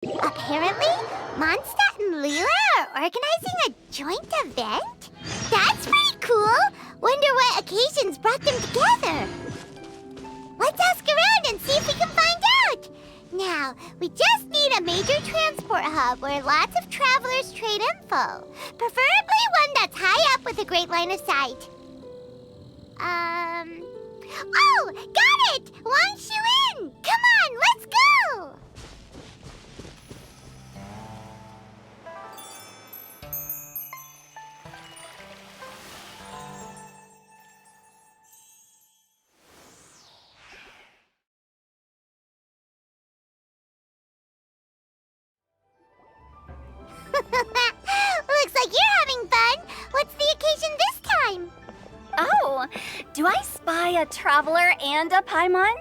Apparently, Mondstadt and Leela are organizing a joint event? That's pretty cool! Wonder what occasions brought them together. Let's ask around and see if we can find out! Now, we just need a major transport hub where lots of travelers trade info. Preferably one that's high up with a great line of sight. Oh! Got it! Wang Shuin! Come on, let's go! Looks like you're having fun. What's the occasion this time? Oh, do I spy a traveler and a Paimon?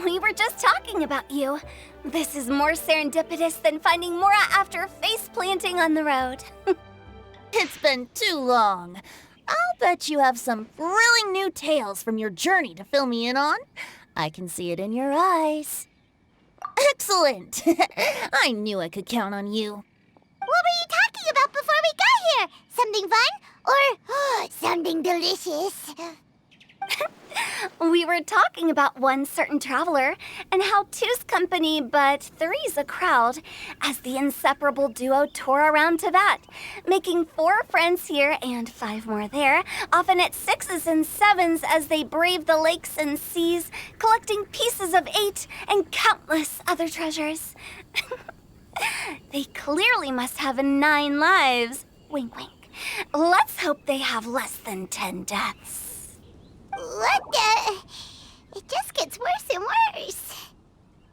We were just talking about you. This is more serendipitous than finding Mora after face planting on the road. It's been too long. I'll bet you have some thrilling new tales from your journey to fill me in on. I can see it in your eyes. Excellent! I knew I could count on you. What were you talking about before we got here? Something fun? Or something delicious? We were talking about one certain traveler and how two's company but three's a crowd as the inseparable duo tour around Tibet, making 4 friends here and 5 more there, often at 6s and 7s as they brave the lakes and seas, collecting pieces of 8 and countless other treasures. They clearly must have 9 lives. Wink, wink. Let's hope they have less than 10 deaths. What the? It just gets worse and worse.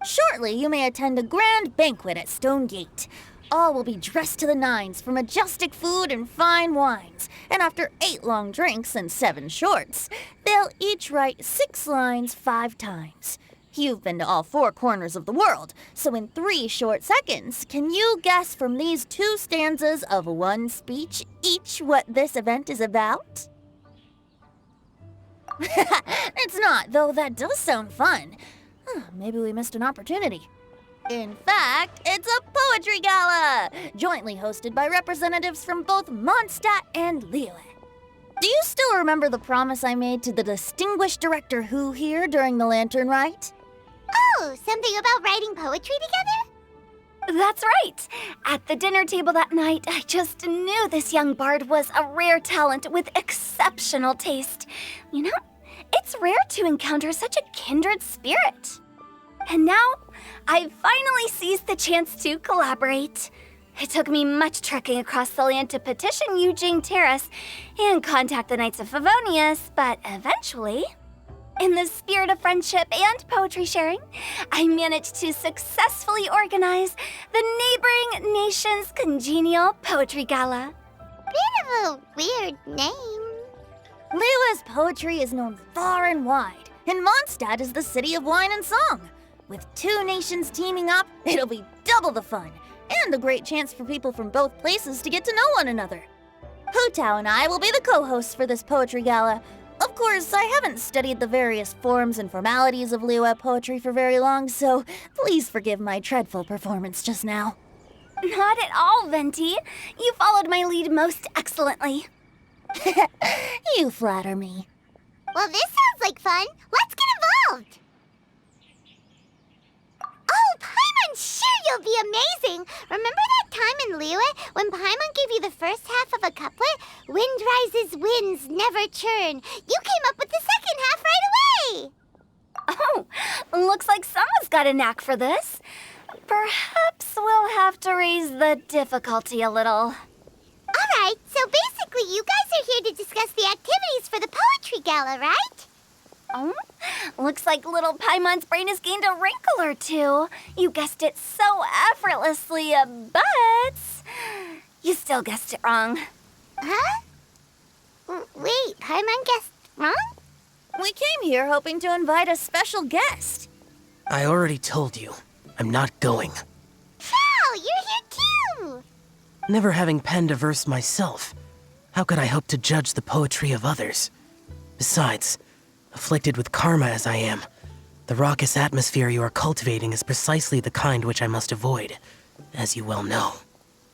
Shortly, you may attend a grand banquet at Stone Gate. All will be dressed to the nines for majestic food and fine wines. And after 8 long drinks and 7 shorts, they'll each write 6 lines 5 times. You've been to all 4 corners of the world, so in 3 short seconds, can you guess from these 2 stanzas of 1 speech each what this event is about? It's not, though that does sound fun. Maybe we missed an opportunity. In fact, it's a poetry gala, jointly hosted by representatives from both Mondstadt and Liyue. Do you still remember the promise I made to the distinguished director Hu here during the lantern rite? Oh, something about writing poetry together? That's right. At the dinner table that night, I just knew this young bard was a rare talent with exceptional taste. You know, it's rare to encounter such a kindred spirit. And now, I've finally seized the chance to collaborate. It took me much trekking across the land to petition Yujing Terrace and contact the Knights of Favonius, but eventually, in the spirit of friendship and poetry sharing, I managed to successfully organize the neighboring nation's Congenial Poetry Gala. Bit of a weird name. Liyue's poetry is known far and wide, and Mondstadt is the city of wine and song. With 2 nations teaming up, it'll be double the fun, and a great chance for people from both places to get to know one another. Hu Tao and I will be the co-hosts for this poetry gala. Of course, I haven't studied the various forms and formalities of Liyue poetry for very long, so please forgive my dreadful performance just now. Not at all, Venti. You followed my lead most excellently. You flatter me. Well, this sounds like fun. Let's get involved. Oh, Paimon, sure you'll be amazing. Remember that time in Liyue when Paimon gave you the first half of a couplet? Wind rises, winds never churn. You came up with the second half right away. Oh, looks like someone's got a knack for this. Perhaps we'll have to raise the difficulty a little. All right, so basically you guys are here to discuss the activities for the poetry gala, right? Oh, looks like little Paimon's brain has gained a wrinkle or 2. You guessed it so effortlessly, but you still guessed it wrong. Huh? Wait, Paimon guessed wrong? We came here hoping to invite a special guest. I already told you, I'm not going. Chao, you're here too! Never having penned a verse myself, how could I hope to judge the poetry of others? Besides, afflicted with karma as I am, the raucous atmosphere you are cultivating is precisely the kind which I must avoid. as you well know.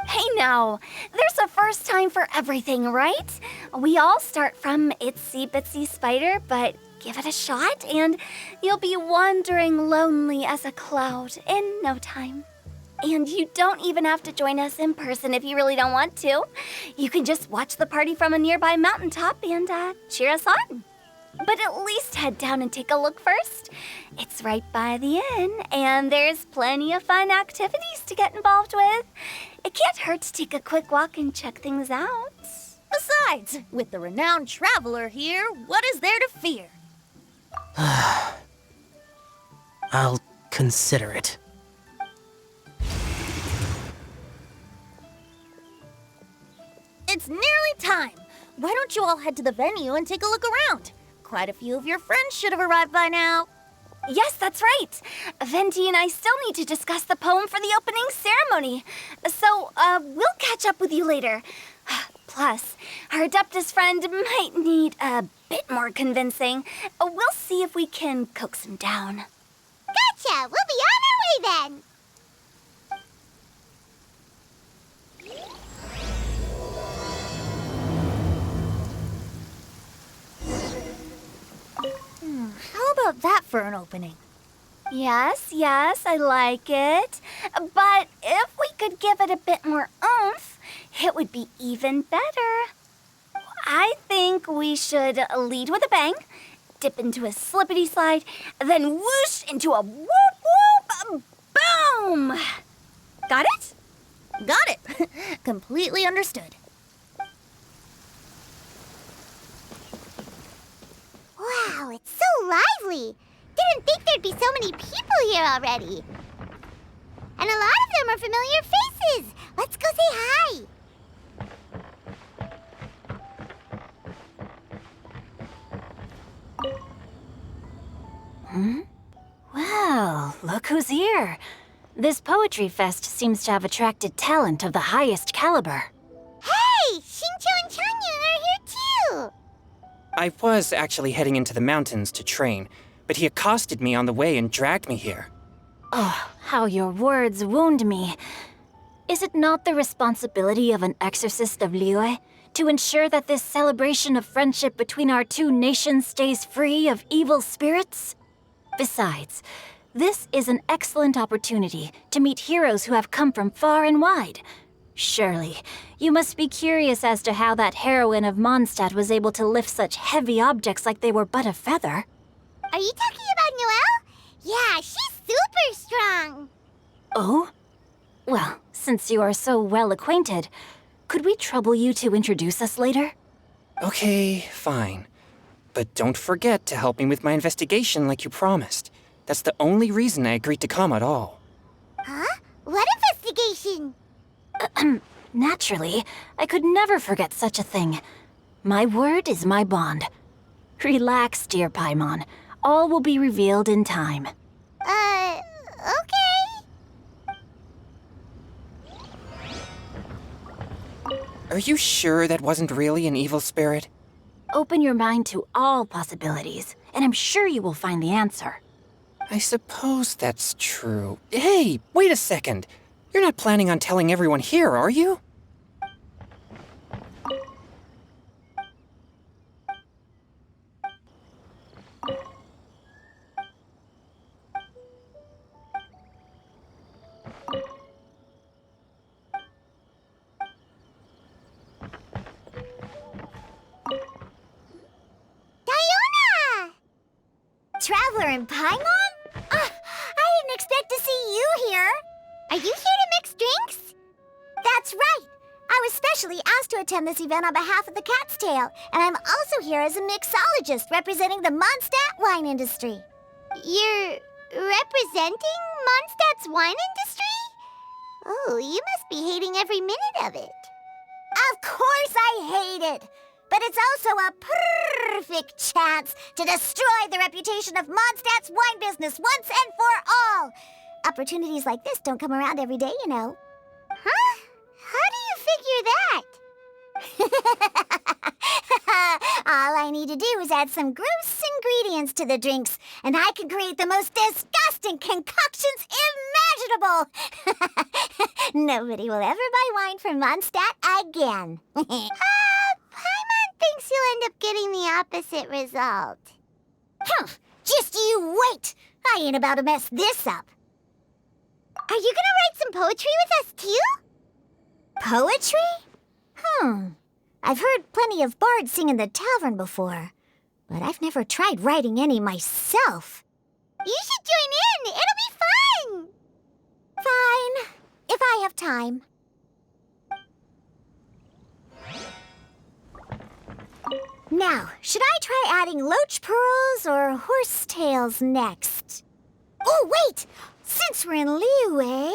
Hey now, there's a first time for everything, right? We all start from itsy bitsy spider, but give it a shot and you'll be wandering lonely as a cloud in no time. And you don't even have to join us in person if you really don't want to. You can just watch the party from a nearby mountaintop and cheer us on. But at least head down and take a look first. It's right by the inn, and there's plenty of fun activities to get involved with. It can't hurt to take a quick walk and check things out. Besides, with the renowned traveler here, what is there to fear? I'll consider it. It's nearly time. Why don't you all head to the venue and take a look around? Quite a few of your friends should have arrived by now. Yes, that's right. Venti and I still need to discuss the poem for the opening ceremony. So, we'll catch up with you later. Plus, our Adeptus friend might need a bit more convincing. We'll see if we can coax him down. Gotcha! We'll be on our way then! How about that for an opening? Yes, I like it. But if we could give it a bit more oomph, it would be even better. I think we should lead with a bang, dip into a slippity slide, then whoosh into a whoop whoop boom! Got it? Got it. Completely understood. Wow, it's so lively! Didn't think there'd be so many people here already. And a lot of them are familiar faces. Let's go say hi. Well, look who's here. This poetry fest seems to have attracted talent of the highest caliber. Hey, Shincho and Changyun are here too. I was actually heading into the mountains to train, but he accosted me on the way and dragged me here. Oh, how your words wound me. Is it not the responsibility of an exorcist of Liyue to ensure that this celebration of friendship between our two nations stays free of evil spirits? Besides, this is an excellent opportunity to meet heroes who have come from far and wide. Surely, you must be curious as to how that heroine of Mondstadt was able to lift such heavy objects like they were but a feather. Are you talking about Noelle? Yeah, she's super strong. Oh? Well, since you are so well acquainted, could we trouble you to introduce us later? Okay, fine. But don't forget to help me with my investigation like you promised. That's the only reason I agreed to come at all. Huh? What investigation? Naturally, I could never forget such a thing. My word is my bond. Relax, dear Paimon. All will be revealed in time. Okay. Are you sure that wasn't really an evil spirit? Open your mind to all possibilities, and I'm sure you will find the answer. I suppose that's true. Hey, wait a second. You're not planning on telling everyone here, are you? Diona! Traveler in Paimon? I didn't expect to see you here. Are you here to mix drinks? That's right. I was specially asked to attend this event on behalf of the Cat's Tail, and I'm also here as a mixologist representing the Mondstadt wine industry. You're representing Mondstadt's wine industry? Oh, you must be hating every minute of it. Of course I hate it. But it's also a perfect chance to destroy the reputation of Mondstadt's wine business once and for all. Opportunities like this don't come around every day, you know. Huh? How do you figure that? All I need to do is add some gross ingredients to the drinks, and I can create the most disgusting concoctions imaginable. Nobody will ever buy wine from Mondstadt again. Paimon thinks you'll end up getting the opposite result. Just you wait. I ain't about to mess this up. Are you gonna write some poetry with us, too? Poetry? I've heard plenty of bards sing in the tavern before, but I've never tried writing any myself. You should join in. It'll be fun. Fine, if I have time. Now, should I try adding loach pearls or horse tails next? Oh, wait! Since we're in Liyue,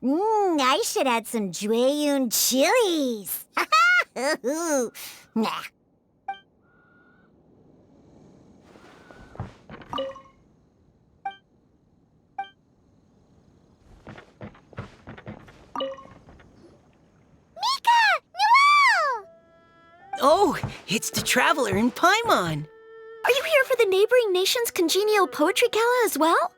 I should add some Jueyun chilies. Nah. Oh, it's the Traveler in Paimon. Are you here for the neighboring nation's Congenial Poetry Gala as well?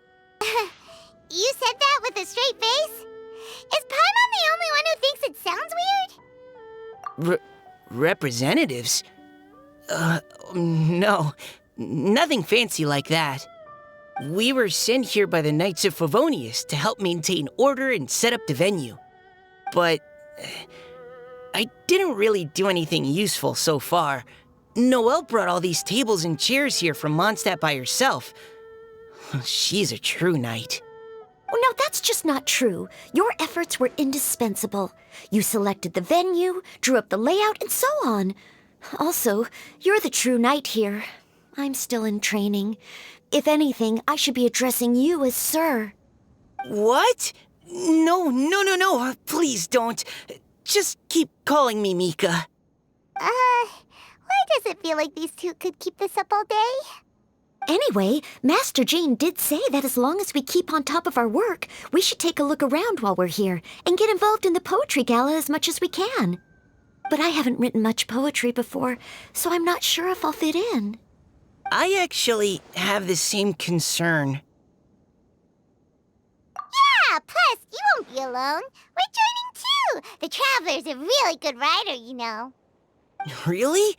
You said that with a straight face? Is Paimon the only one who thinks it sounds weird? Representatives? No. Nothing fancy like that. We were sent here by the Knights of Favonius to help maintain order and set up the venue. But I didn't really do anything useful so far. Noelle brought all these tables and chairs here from Mondstadt by herself. She's a true knight. Oh, no, that's just not true. Your efforts were indispensable. You selected the venue, drew up the layout, and so on. Also, you're the true knight here. I'm still in training. If anything, I should be addressing you as Sir. What? No. Please don't. Just keep calling me Mika. Why does it feel like these two could keep this up all day? Anyway, Master Jane did say that as long as we keep on top of our work, we should take a look around while we're here and get involved in the poetry gala as much as we can. But I haven't written much poetry before, so I'm not sure if I'll fit in. I actually have the same concern. Yeah, plus, you won't be alone. We're joining too. The Traveler's a really good writer, you know. Really?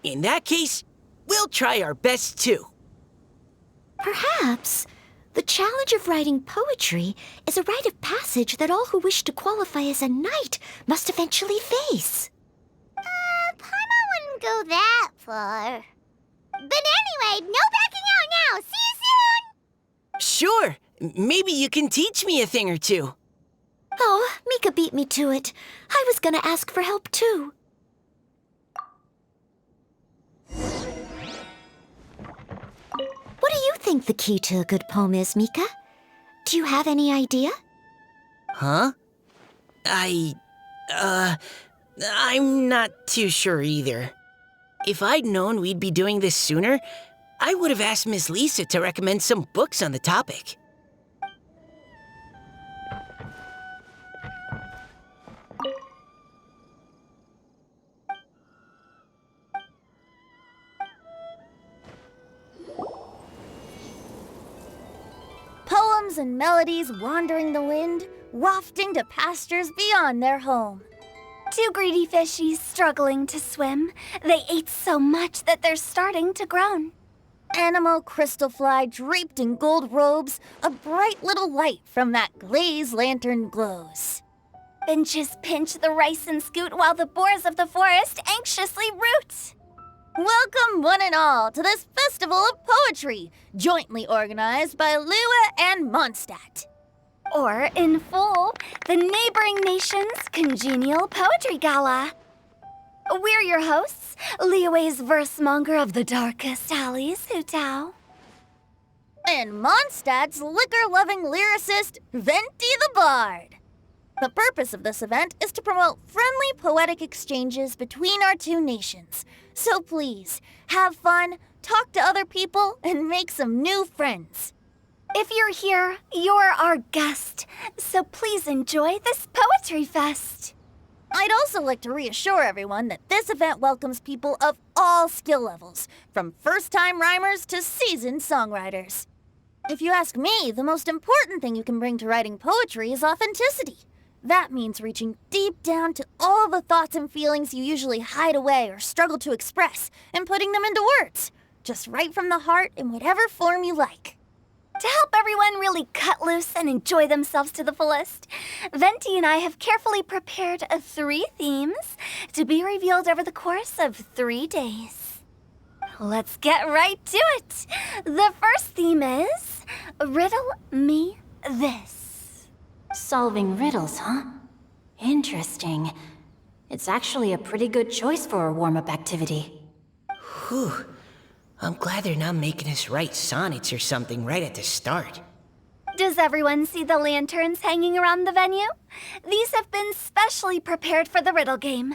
In that case, we'll try our best too. Perhaps. The challenge of writing poetry is a rite of passage that all who wish to qualify as a knight must eventually face. Paimon wouldn't go that far. But anyway, no backing out now. See you soon! Sure. Maybe you can teach me a thing or two. Oh, Mika beat me to it. I was gonna ask for help too. What do you think the key to a good poem is, Mika? Do you have any idea? Huh? I'm not too sure either. If I'd known we'd be doing this sooner, I would have asked Miss Lisa to recommend some books on the topic. Poems and melodies wandering the wind, wafting to pastures beyond their home. Two greedy fishies struggling to swim. They ate so much that they're starting to groan. Animal crystal fly draped in gold robes, a bright little light from that glazed lantern glows. Benches pinch the rice and scoot while the boars of the forest anxiously root. Welcome one and all to this festival of poetry, jointly organized by Liyue and Mondstadt. Or, in full, the neighboring nation's Congenial Poetry Gala. We're your hosts, Liyue's verse monger of the darkest alleys, Hu Tao. And Mondstadt's liquor-loving lyricist, Venti the Bard. The purpose of this event is to promote friendly poetic exchanges between our two nations. So please, have fun, talk to other people, and make some new friends. If you're here, you're our guest, so please enjoy this poetry fest. I'd also like to reassure everyone that this event welcomes people of all skill levels, from first-time rhymers to seasoned songwriters. If you ask me, the most important thing you can bring to writing poetry is authenticity. That means reaching deep down to all the thoughts and feelings you usually hide away or struggle to express and putting them into words. Just write from the heart in whatever form you like. To help everyone really cut loose and enjoy themselves to the fullest, Venti and I have carefully prepared 3 themes to be revealed over the course of 3 days. Let's get right to it. The first theme is Riddle Me This. Solving riddles, huh? Interesting. It's actually a pretty good choice for a warm-up activity. Whew. I'm glad they're not making us write sonnets or something right at the start. Does everyone see the lanterns hanging around the venue? These have been specially prepared for the riddle game.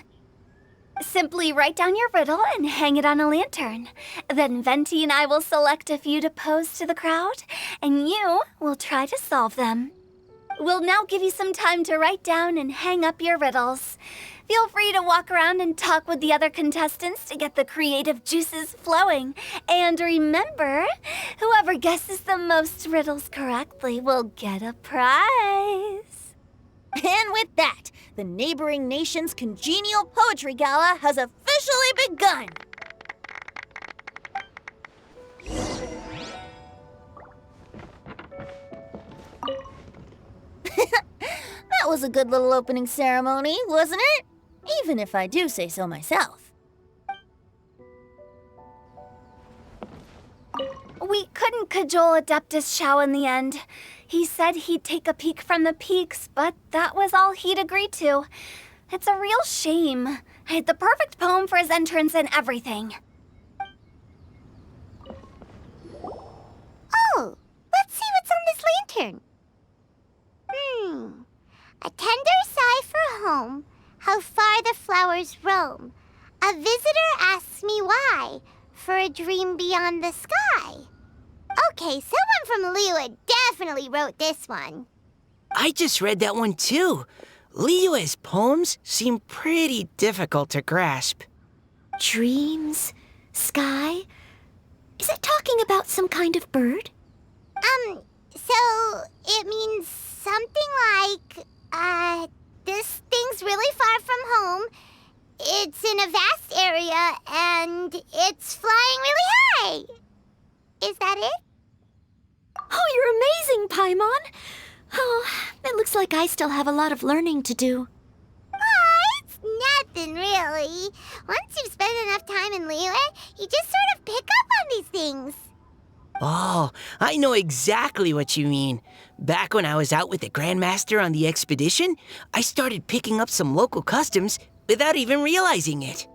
Simply write down your riddle and hang it on a lantern. Then Venti and I will select a few to pose to the crowd, and you will try to solve them. We'll now give you some time to write down and hang up your riddles. Feel free to walk around and talk with the other contestants to get the creative juices flowing. And remember, whoever guesses the most riddles correctly will get a prize. And with that, the neighboring nation's Congenial Poetry Gala has officially begun. That was a good little opening ceremony, wasn't it? Even if I do say so myself. We couldn't cajole Adeptus Shao in the end. He said he'd take a peek from the peaks, but that was all he'd agreed to. It's a real shame. I had the perfect poem for his entrance and everything. Oh, let's see what's on this lantern. A tender sigh for home, how far the flowers roam. A visitor asks me why, for a dream beyond the sky. Okay, someone from Liyue definitely wrote this one. I just read that one too. Liyue's poems seem pretty difficult to grasp. Dreams? Sky? Is it talking about some kind of bird? So it means something like, this thing's really far from home. It's in a vast area, and it's flying really high. Is that it? Oh, you're amazing, Paimon! Oh, it looks like I still have a lot of learning to do. It's nothing, really. Once you've spent enough time in Liyue, you just sort of pick up on these things. Oh, I know exactly what you mean. Back when I was out with the Grandmaster on the expedition, I started picking up some local customs without even realizing it.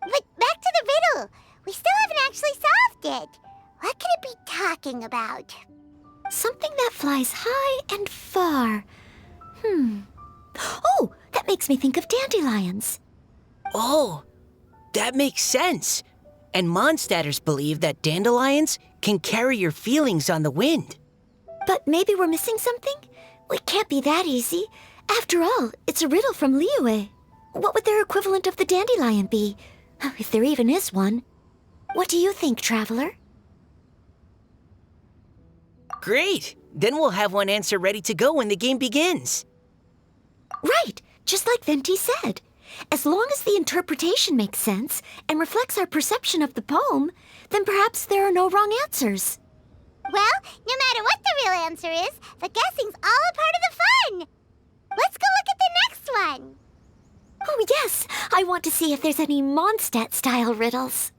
But back to the riddle. We still haven't actually solved it. What could it be talking about? Something that flies high and far. Oh, that makes me think of dandelions. Oh, that makes sense. And Mondstadters believe that dandelions can carry your feelings on the wind. But maybe we're missing something? It can't be that easy. After all, it's a riddle from Liyue. What would their equivalent of the dandelion be? If there even is one. What do you think, Traveler? Great! Then we'll have one answer ready to go when the game begins. Right, just like Venti said. As long as the interpretation makes sense and reflects our perception of the poem, then perhaps there are no wrong answers. Well, no matter what the real answer is, the guessing's all a part of the fun. Let's go look at the next one. Oh, yes, I want to see if there's any Mondstadt-style riddles.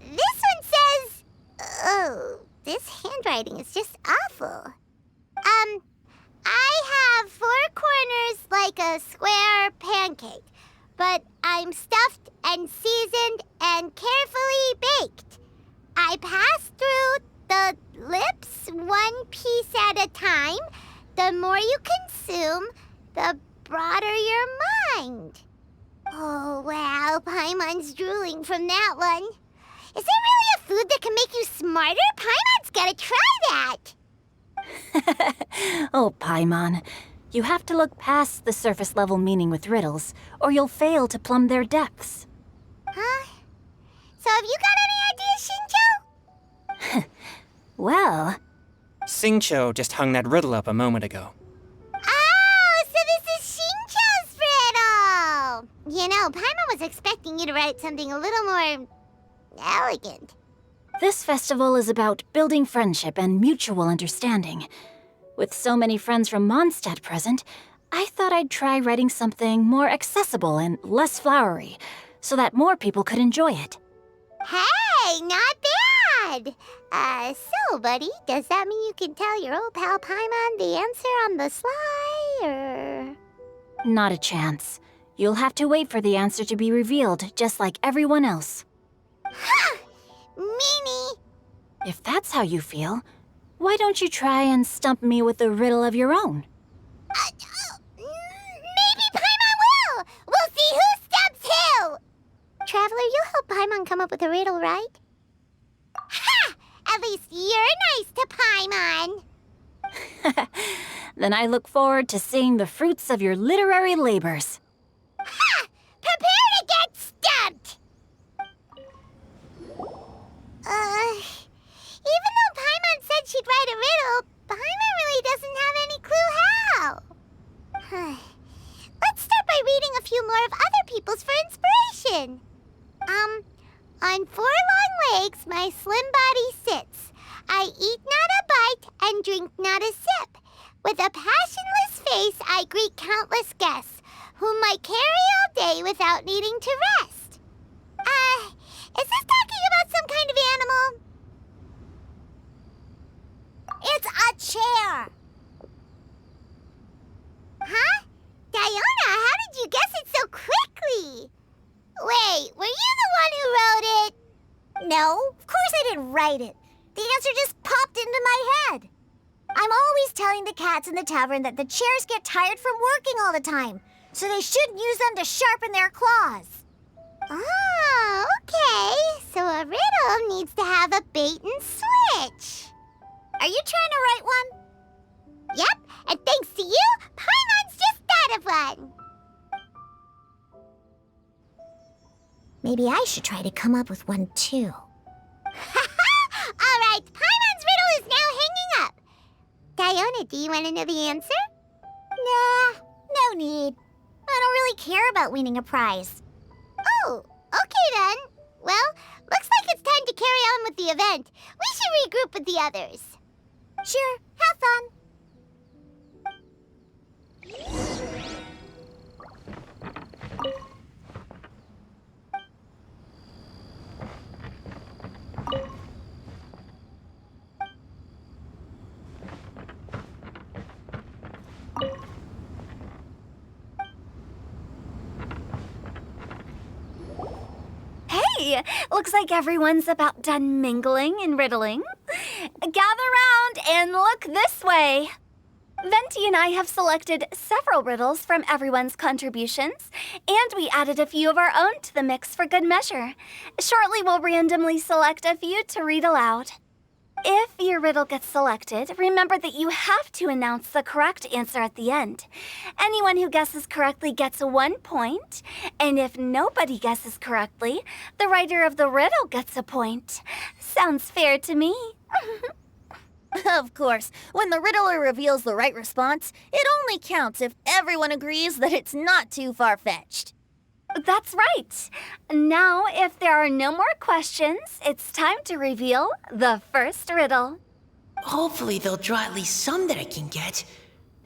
This one says... Oh, this handwriting is just awful. I have 4 corners like a square pancake, but I'm stuffed and seasoned and carefully baked. I pass through the lips 1 piece at a time. The more you consume, the broader your mind. Oh, wow, Paimon's drooling from that one. Is there really a food that can make you smarter? Paimon's gotta try that. Oh, Paimon, you have to look past the surface-level meaning with riddles, or you'll fail to plumb their depths. Huh? So have you got any ideas, Shinjo? Well, Xingqiu just hung that riddle up a moment ago. Oh, so this is Xingqiu's riddle! You know, Paimon was expecting you to write something a little more elegant. this festival is about building friendship and mutual understanding. With so many friends from Mondstadt present, I thought I'd try writing something more accessible and less flowery, so that more people could enjoy it. Hey, not bad! So, buddy, does that mean you can tell your old pal Paimon the answer on the sly, or...? Not a chance. You'll have to wait for the answer to be revealed, just like everyone else. Ha! Meanie! If that's how you feel, why don't you try and stump me with a riddle of your own? Maybe Paimon will! We'll see who stumps who! Traveler, you'll help Paimon come up with a riddle, right? Ha! At least you're nice to Paimon! Then I look forward to seeing the fruits of your literary labors. Ha! Prepare to get stumped! Even though Paimon said she'd write a riddle, Paimon really doesn't have any clue how. Let's start by reading a few more of other people's for inspiration. On 4 long legs my slim body sits. I eat not a bite and drink not a sip. With a passionless face I greet countless guests, whom I carry all day without needing to rest. Is this talking about some kind of animal? It's a chair! Huh? Diona, how did you guess it so quickly? Wait, were you the one who wrote it? No, of course I didn't write it. The answer just popped into my head. I'm always telling the cats in the tavern that the chairs get tired from working all the time, so they shouldn't use them to sharpen their claws. Oh, okay. So a riddle needs to have a bait and switch. Are you trying to write one? Yep, and thanks to you, Paimon's just thought of one. Maybe I should try to come up with one too. All right, Paimon's riddle is now hanging up. Diona, do you want to know the answer? Nah, no need. I don't really care about winning a prize. Oh, okay then. Well, looks like it's time to carry on with the event. We should regroup with the others. Sure, have fun. Hey, looks like everyone's about done mingling and riddling. Gather round and look this way. Venti and I have selected several riddles from everyone's contributions, and we added a few of our own to the mix for good measure. Shortly, we'll randomly select a few to read aloud. If your riddle gets selected, remember that you have to announce the correct answer at the end. Anyone who guesses correctly gets 1 point, and if nobody guesses correctly, the writer of the riddle gets a point. Sounds fair to me. Of course, when the riddler reveals the right response, it only counts if everyone agrees that it's not too far-fetched. That's right. Now, if there are no more questions, it's time to reveal the first riddle. Hopefully they'll draw at least some that I can get.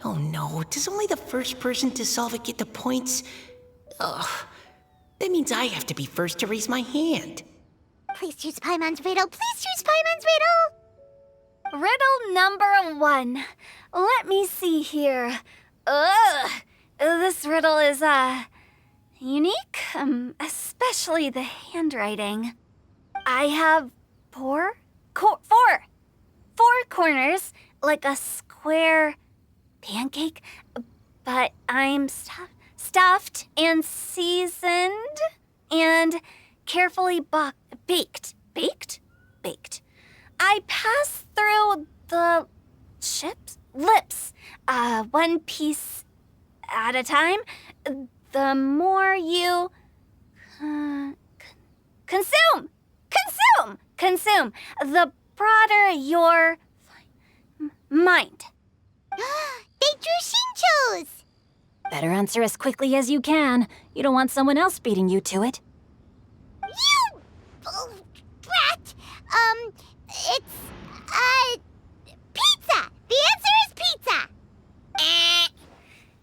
Oh no, does only the first person to solve it get the points? Ugh, that means I have to be first to raise my hand. Please choose Paimon's riddle. Please choose Paimon's riddle. Riddle number 1. Let me see here. This riddle is, unique, especially the handwriting. I have four corners, like a square pancake, but I'm stuffed and seasoned and carefully baked. Baked. I pass through the lips, 1 piece at a time. The more you consume, the broader your mind? They drew Shinchos! Better answer as quickly as you can. You don't want someone else beating you to it. You brat! It's, pizza! The answer is pizza!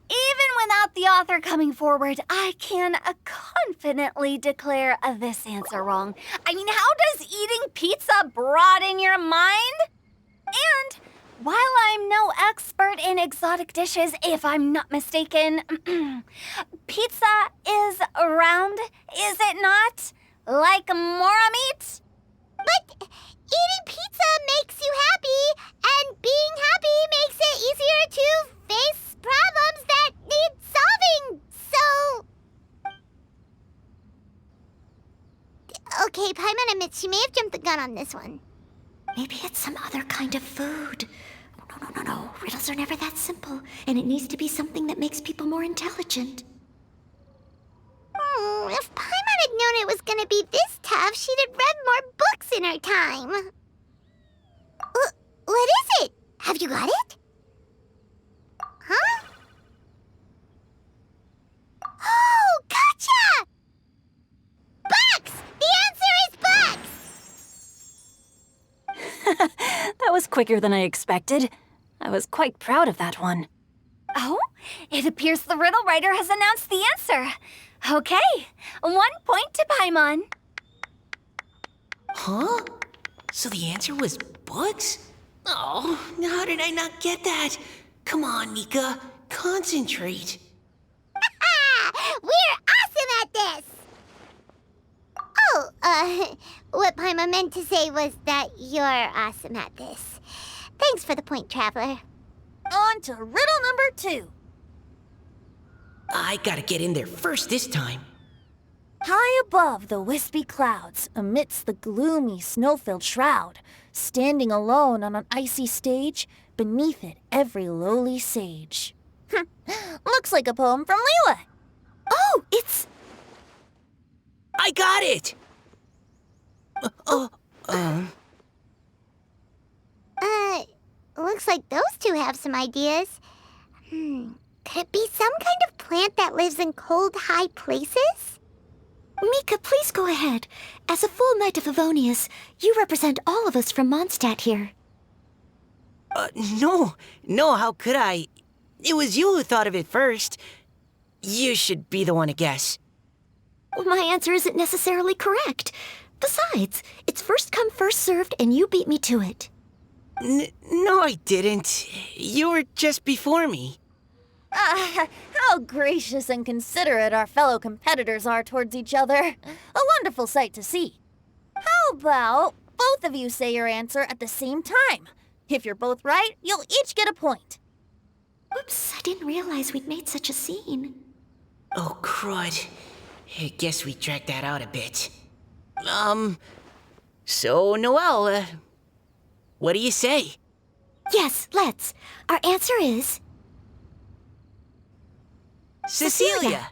Even without the author coming forward, I can confidently declare this answer wrong. I mean, how does eating pizza broaden your mind? And while I'm no expert in exotic dishes, if I'm not mistaken, pizza is round, is it not? Like mora meat? But eating pizza makes you happy, and being happy makes it easier to face problems that need solving, so... Okay, Paimon admits she may have jumped the gun on this one. Maybe it's some other kind of food. No. Riddles are never that simple, and it needs to be something that makes people more intelligent. If Paimon had known it was gonna be this tough, she'd have read more books in her time. What is it? Have you got it? Huh? Oh, gotcha! Bucks! The answer is bucks! That was quicker than I expected. I was quite proud of that one. Oh, it appears the riddle writer has announced the answer. Okay, 1 point to Paimon. Huh? So the answer was bugs? Oh, how did I not get that? Come on, Mika, concentrate. We're awesome at this! Oh, what Paimon meant to say was that you're awesome at this. Thanks for the point, Traveler. On to riddle number 2. I gotta get in there first this time. High above the wispy clouds, amidst the gloomy snow-filled shroud, standing alone on an icy stage, beneath it every lowly sage. Looks like a poem from Leela. Oh, it's... I got it! Looks like those two have some ideas. Could it be some kind of plant that lives in cold, high places? Mika, please go ahead. As a full Knight of Favonius, you represent all of us from Mondstadt here. No, how could I? It was you who thought of it first. You should be the one to guess. Well, my answer isn't necessarily correct. Besides, it's first come, first served, and you beat me to it. No, I didn't. You were just before me. How gracious and considerate our fellow competitors are towards each other. A wonderful sight to see. How about both of you say your answer at the same time? If you're both right, you'll each get a point. Oops, I didn't realize we'd made such a scene. Oh, crud. I guess we dragged that out a bit. So, Noelle, what do you say? Yes, let's. Our answer is... Cecilia!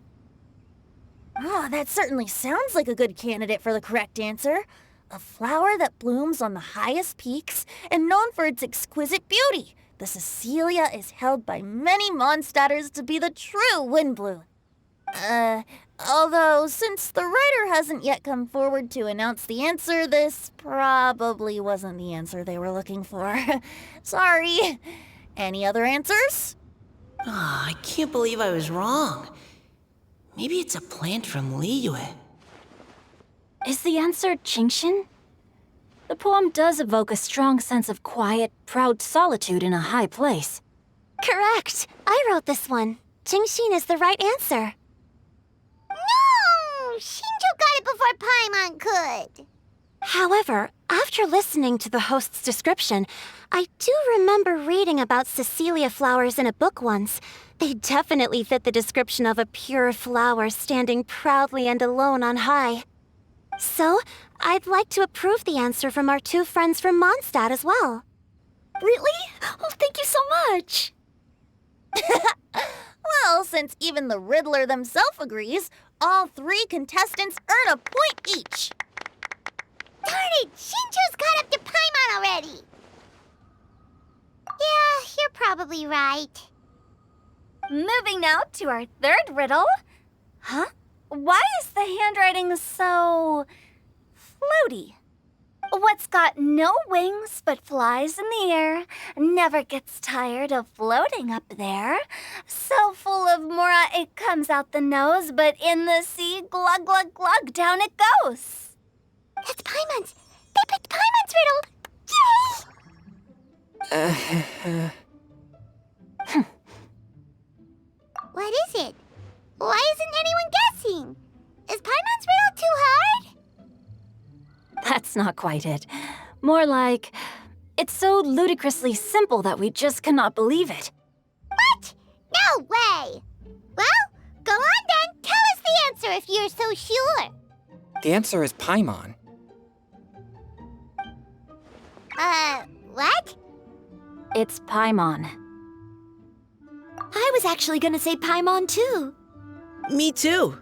Oh, that certainly sounds like a good candidate for the correct answer. A flower that blooms on the highest peaks and known for its exquisite beauty. The Cecilia is held by many Mondstadters to be the true Windbloom. Although, since the writer hasn't yet come forward to announce the answer, this probably wasn't the answer they were looking for. Sorry. Any other answers? I can't believe I was wrong. Maybe it's a plant from Liyue. Is the answer Genshin? The poem does evoke a strong sense of quiet, proud solitude in a high place. Correct. I wrote this one. Genshin is the right answer. No! Shinjo got it before Paimon could. However, after listening to the host's description, I do remember reading about Cecilia flowers in a book once. They definitely fit the description of a pure flower standing proudly and alone on high. So, I'd like to approve the answer from our two friends from Mondstadt as well. Really? Oh, thank you so much. Well, since even the Riddler themselves agrees, all 3 contestants earn a point each. Darn it! Shinjo's caught up to Paimon already! Yeah, you're probably right. Moving now to our third riddle. Huh? Why is the handwriting so floaty? What's got no wings but flies in the air, never gets tired of floating up there. So full of mora it comes out the nose, but in the sea, glug, glug, glug, down it goes. That's Paimon's! They picked Paimon's riddle! Yay! What is it? Why isn't anyone guessing? Is Paimon's riddle too hard? That's not quite it. More like, it's so ludicrously simple that we just cannot believe it. What? No way! Well, go on then. Tell us the answer if you're so sure. The answer is Paimon. What? It's Paimon. I was actually gonna say Paimon too. Me too.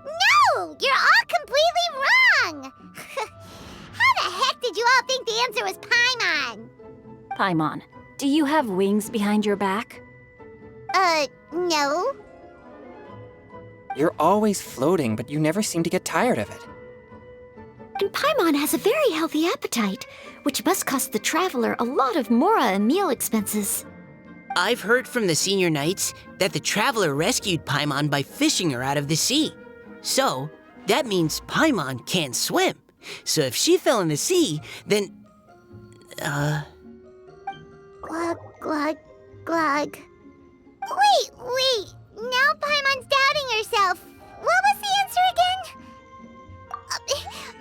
No! You're all completely wrong! How the heck did you all think the answer was Paimon? Paimon, do you have wings behind your back? No. You're always floating, but you never seem to get tired of it. And Paimon has a very healthy appetite, which must cost the traveler a lot of mora and meal expenses. I've heard from the senior knights that the traveler rescued Paimon by fishing her out of the sea. So, that means Paimon can't swim. So if she fell in the sea, then... Glug, glug, glug. Wait. Now Paimon's doubting herself. What was the answer again?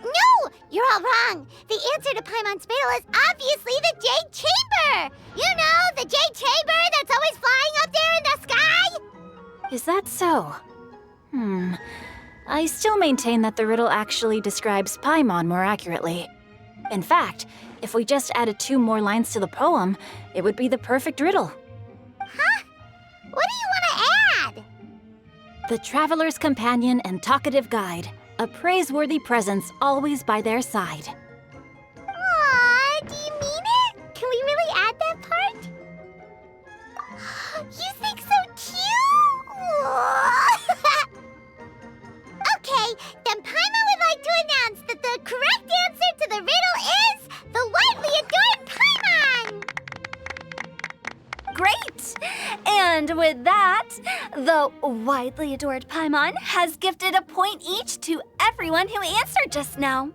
No! You're all wrong. The answer to Paimon's riddle is obviously the Jade Chamber! You know, the Jade Chamber that's always flying up there in the sky? Is that so? I still maintain that the riddle actually describes Paimon more accurately. In fact, if we just added 2 more lines to the poem, it would be the perfect riddle. Huh? What do you want to add? The traveler's companion and talkative guide, a praiseworthy presence always by their side. Aw, do you mean it? Can we really add that part? You think so cute? Okay, then Paimon would like to announce that the correct answer to the riddle is the widely adored Paimon! Great! And with that, the widely adored Paimon has gifted a point each to everyone who answered just now.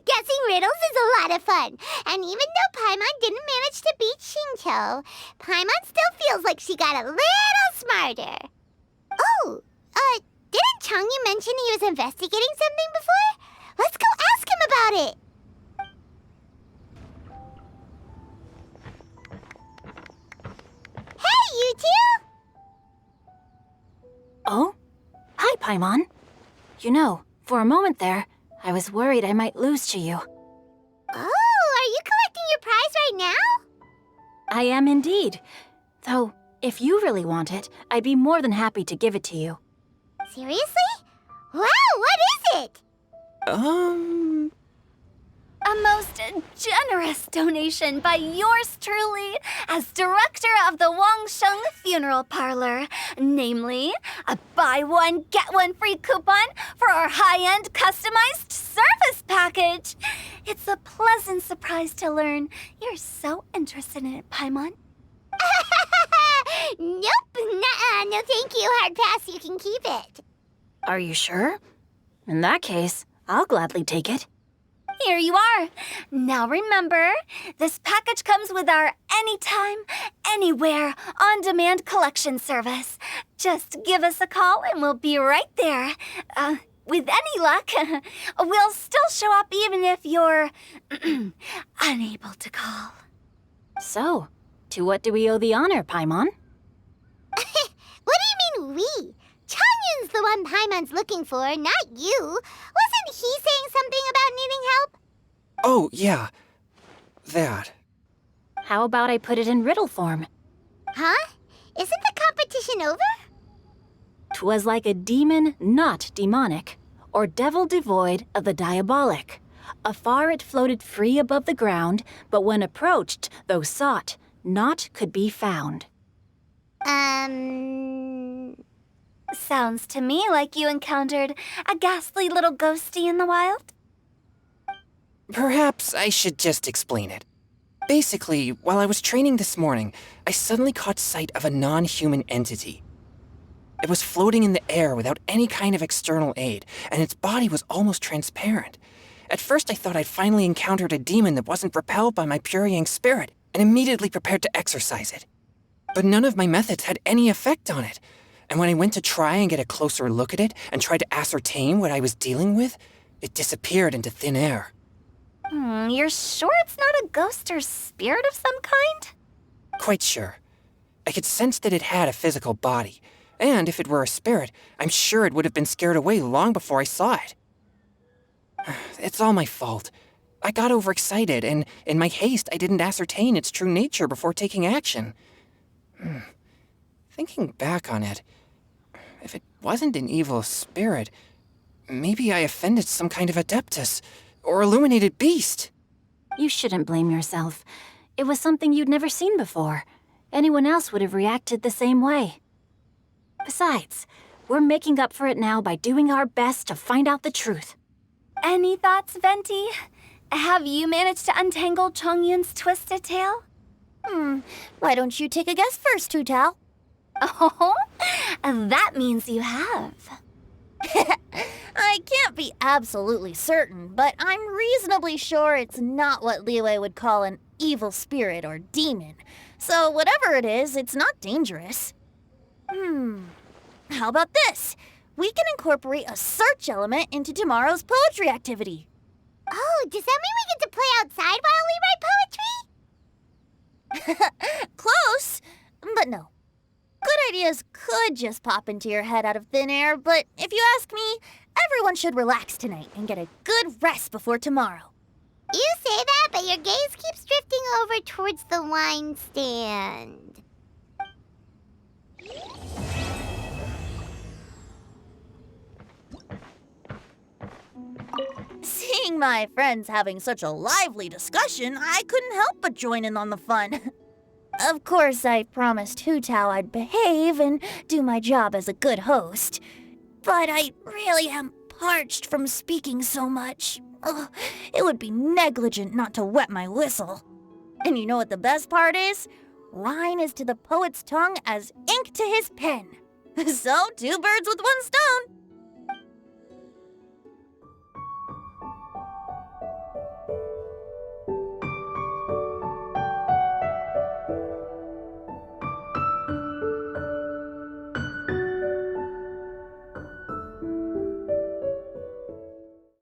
Guessing riddles is a lot of fun. And even though Paimon didn't manage to beat Shinto, Paimon still feels like she got a little smarter. Oh, didn't Changyu mention he was investigating something before? Let's go ask him about it. Hey, you two! Oh? Hi, Paimon. You know, for a moment there, I was worried I might lose to you. Oh, are you collecting your prize right now? I am indeed. Though, if you really want it, I'd be more than happy to give it to you. Seriously? Wow, what is it? A most generous donation by yours truly as director of the Wangsheng Funeral Parlor. Namely, a buy one, get one free coupon for our high-end customized service package. It's a pleasant surprise to learn you're so interested in it, Paimon. Nope, nuh-uh, no thank you, hard pass, you can keep it. Are you sure? In that case, I'll gladly take it. Here you are. Now remember, this package comes with our anytime, anywhere, on-demand collection service. Just give us a call and we'll be right there. With any luck, we'll still show up even if you're unable to call. So, to what do we owe the honor, Paimon? What do you mean we? Changyun's the one Paimon's looking for, not you. Wasn't he saying something about needing help? Oh, yeah. That. How about I put it in riddle form? Huh? Isn't the competition over? 'Twas like a demon not demonic, or devil devoid of the diabolic. Afar it floated free above the ground, but when approached, though sought, naught could be found. Sounds to me like you encountered a ghastly little ghosty in the wild. Perhaps I should just explain it. Basically, while I was training this morning, I suddenly caught sight of a non-human entity. It was floating in the air without any kind of external aid, and its body was almost transparent. At first I thought I'd finally encountered a demon that wasn't repelled by my pure yang spirit, and immediately prepared to exorcise it. But none of my methods had any effect on it, and when I went to try and get a closer look at it and try to ascertain what I was dealing with, it disappeared into thin air. You're sure it's not a ghost or spirit of some kind? Quite sure. I could sense that it had a physical body, and if it were a spirit, I'm sure it would have been scared away long before I saw it. It's all my fault. I got overexcited, and in my haste, I didn't ascertain its true nature before taking action. Thinking back on it, if it wasn't an evil spirit, maybe I offended some kind of adeptus or illuminated beast. You shouldn't blame yourself. It was something you'd never seen before. Anyone else would have reacted the same way. Besides, we're making up for it now by doing our best to find out the truth. Any thoughts, Venti? Have you managed to untangle Chongyun's twisted tail? Why don't you take a guess first, Hu Tao? Oh, that means you have. I can't be absolutely certain, but I'm reasonably sure it's not what Liyue would call an evil spirit or demon. So whatever it is, it's not dangerous. How about this? We can incorporate a search element into tomorrow's poetry activity. Oh, does that mean we get to play outside while we write poetry? Close, but no. Good ideas could just pop into your head out of thin air, but if you ask me, everyone should relax tonight and get a good rest before tomorrow. You say that, but your gaze keeps drifting over towards the wine stand. Seeing my friends having such a lively discussion, I couldn't help but join in on the fun. Of course, I promised Hu Tao I'd behave and do my job as a good host. But I really am parched from speaking so much. Ugh, it would be negligent not to wet my whistle. And you know what the best part is? Wine is to the poet's tongue as ink to his pen. So, 2 birds with 1 stone.